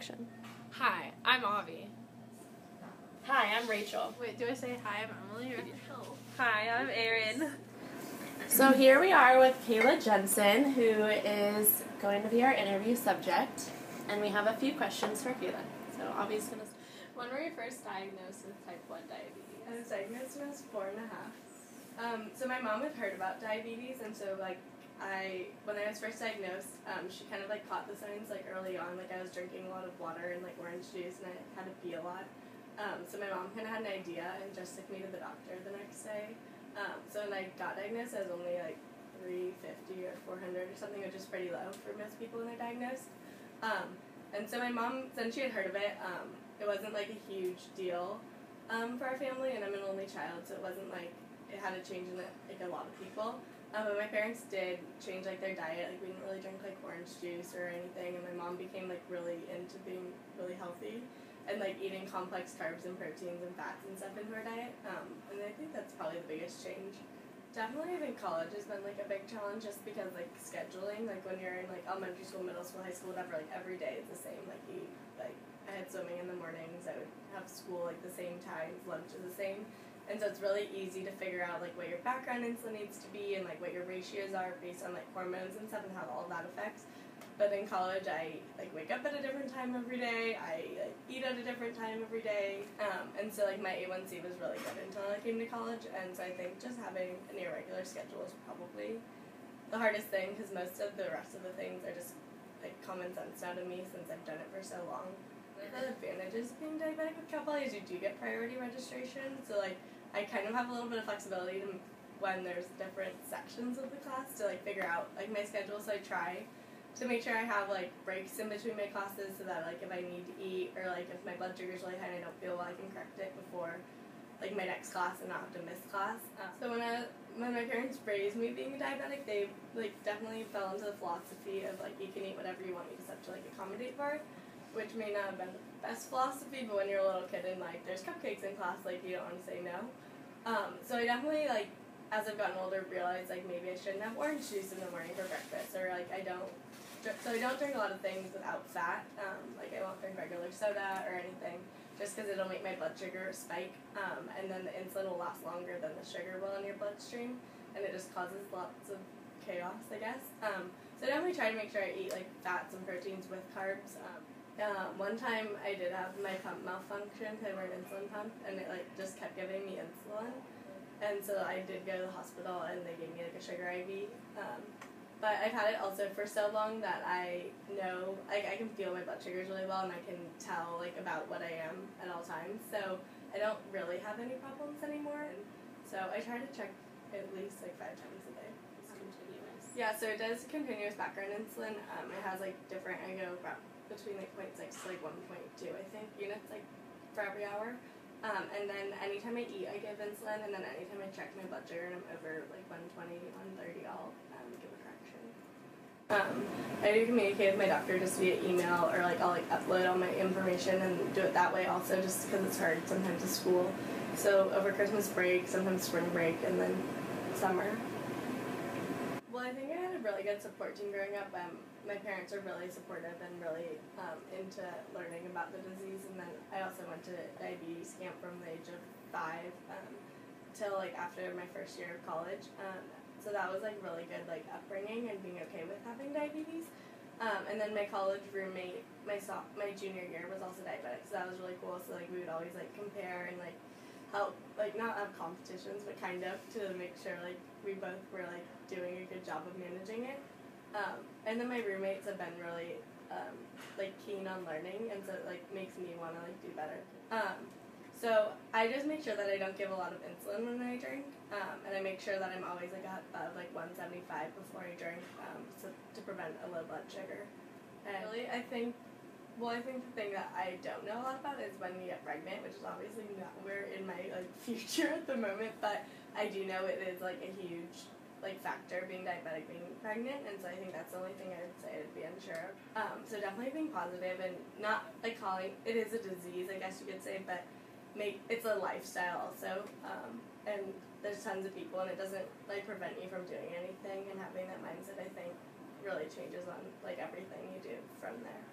introduction. Hi, I'm Avi. Hi, I'm Rachel. Wait, do I say hi, I'm Emily, or Rachel? Hi, I'm Erin. So here we are with Kaila Jensen, who is going to be our interview subject, and we have a few questions for Kaila. So Avi's going to... When were you first diagnosed with type 1 diabetes? I was diagnosed when I was 4.5. So my mom had heard about diabetes, and so when I was first diagnosed, she kind of caught the signs early on. I was drinking a lot of water and orange juice, and I had to pee a lot. So my mom kind of had an idea and just took me to the doctor the next day. So when I got diagnosed, I was only 350 or 400 or something, which is pretty low for most people when they're diagnosed. And so my mom, since she had heard of it, it wasn't a huge deal for our family, and I'm an only child, so it wasn't it had a change in a lot of people. But my parents did change their diet. We didn't really drink orange juice or anything, and my mom became really into being really healthy and eating complex carbs and proteins and fats and stuff into her diet. And I think that's probably the biggest change. Definitely, I think college has been a big challenge just because scheduling, when you're in elementary school, middle school, high school, whatever, every day is the same. I had swimming in the mornings, I would have school the same times, lunch is the same. And so it's really easy to figure out what your background insulin needs to be and what your ratios are based on hormones and stuff and how all that affects. But in college, I wake up at a different time every day. I eat at a different time every day. And so my A1C was really good until I came to college. And so I think just having an irregular schedule is probably the hardest thing, because most of the rest of the things are just common sense now to me since I've done it for so long. The advantages of being diabetic with Cal Poly is you do get priority registration. So I kind of have a little bit of flexibility when there's different sections of the class to figure out my schedule. So I try to make sure I have breaks in between my classes so that if I need to eat or if my blood sugar is really high and I don't feel well, I can correct it before my next class and not have to miss class. So when my parents raised me being a diabetic, they definitely fell into the philosophy of you can eat whatever you want, you just have to accommodate for it, which may not have been the best philosophy, but when you're a little kid and there's cupcakes in class, you don't want to say no. So I definitely as I've gotten older realized maybe I shouldn't have orange juice in the morning for breakfast, or I don't drink a lot of things without fat. I won't drink regular soda or anything, just because it'll make my blood sugar spike, and then the insulin will last longer than the sugar will in your bloodstream, and it just causes lots of chaos, I guess. So I definitely try to make sure I eat fats and proteins with carbs. One time I did have my pump malfunction, because I wear an insulin pump, and it just kept giving me insulin, and so I did go to the hospital and they gave me a sugar IV. But I've had it also for so long that I know, I can feel my blood sugars really well, and I can tell about what I am at all times. So I don't really have any problems anymore. And so I try to check at least 5 times a day. It's continuous. Yeah, so it does continuous background insulin. It has different, I go about between 0.6 to 1.2, I think, units for every hour. And then anytime I eat, I give insulin, and then anytime I check my blood sugar and I'm over 120, 130, I'll give a correction. I do communicate with my doctor just via email, or I'll upload all my information and do it that way also, just because it's hard sometimes at school. So over Christmas break, sometimes spring break, and then summer. Well, I think I had a really good support team growing up. My parents are really supportive and really into learning about the disease, and then I also went to diabetes camp from the age of 5 till after my first year of college. So that was really good upbringing and being okay with having diabetes. And then my college roommate, my junior year, was also diabetic, so that was really cool. So we would always compare and help, not have competitions, but kind of, to make sure we both were doing a good job of managing it. And then my roommates have been really keen on learning, and so it makes me want to do better. So I just make sure that I don't give a lot of insulin when I drink, and I make sure that I'm always above 175 before I drink, so to prevent a low blood sugar. And really, I think the thing that I don't know a lot about is when you get pregnant, which is obviously nowhere in my future at the moment, but I do know it is a huge factor, being diabetic, being pregnant, and so I think that's the only thing I would say I'd be unsure of. So definitely being positive and not calling it is a disease, I guess you could say, but it's a lifestyle also, and there's tons of people, and it doesn't prevent you from doing anything, and having that mindset, I think, really changes on everything you do from there.